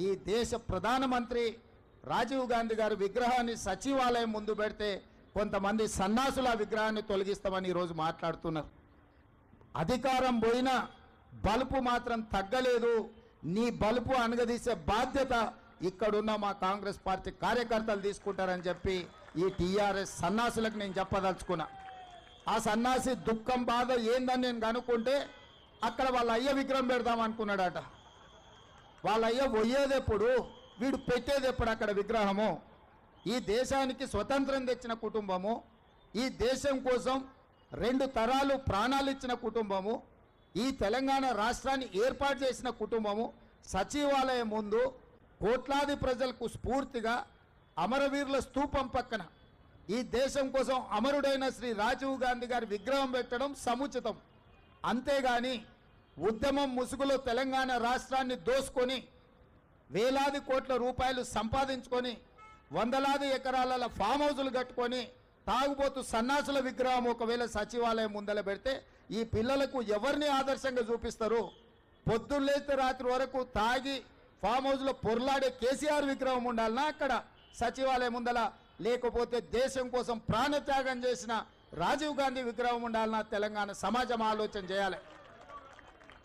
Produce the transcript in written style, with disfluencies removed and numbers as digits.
ఈ దేశ ప్రధానమంత్రి రాజీవ్ గాంధీ గారి విగ్రహాన్ని సచివాలయం ముందు పెడితే కొంతమంది సన్నాసుల విగ్రహాన్ని తొలగిస్తామని ఈరోజు మాట్లాడుతున్నారు. అధికారం పోయినా బలుపు మాత్రం తగ్గలేదు. నీ బలుపు అనగదీసే బాధ్యత ఇక్కడున్న మా కాంగ్రెస్ పార్టీ కార్యకర్తలు తీసుకుంటారని చెప్పి ఈ టీఆర్ఎస్ సన్నాసులకు నేను చెప్పదలుచుకున్నా. ఆ సన్నాసి దుఃఖం బాధ ఏందని నేను కనుక్కుంటే అక్కడ వాళ్ళ అయ్య విగ్రహం పెడదాం అనుకున్నాడట. వాళ్ళ అయ్య పోయేదెప్పుడు, వీడు పెట్టేదెప్పుడు అక్కడ విగ్రహము? ఈ దేశానికి స్వతంత్రం తెచ్చిన కుటుంబము, ఈ దేశం కోసం 2 తరాలు ప్రాణాలు ఇచ్చిన కుటుంబము, ఈ తెలంగాణ రాష్ట్రాన్ని ఏర్పాటు చేసిన కుటుంబము సచివాలయం ముందు కోట్లాది ప్రజలకు స్ఫూర్తిగా అమరవీరుల స్తూపం పక్కన ఈ దేశం కోసం అమరుడైన శ్రీ రాజీవ్ గాంధీ గారి విగ్రహం పెట్టడం సముచితం. అంతేగాని ఉద్యమం ముసుగులో తెలంగాణ రాష్ట్రాన్ని దోసుకొని వేలాది కోట్ల రూపాయలు సంపాదించుకొని వందలాది ఎకరాల ఫామ్ హౌజులు కట్టుకొని తాగుబోతు సన్నాసుల విగ్రహం ఒకవేళ సచివాలయం ముందల పెడితే ఈ పిల్లలకు ఎవరిని ఆదర్శంగా చూపిస్తారు? పొద్దున్నేస్తే రాత్రి వరకు తాగి ఫామ్ హౌస్లో పొర్లాడే కేసీఆర్ విగ్రహం ఉండాలన్నా అక్కడ సచివాలయం ముందల? లేకపోతే దేశం కోసం ప్రాణత్యాగం చేసిన రాజీవ్ గాంధీ విగ్రహం ఉండాలన్నా తెలంగాణ సమాజం ఆలోచన చేయాలి.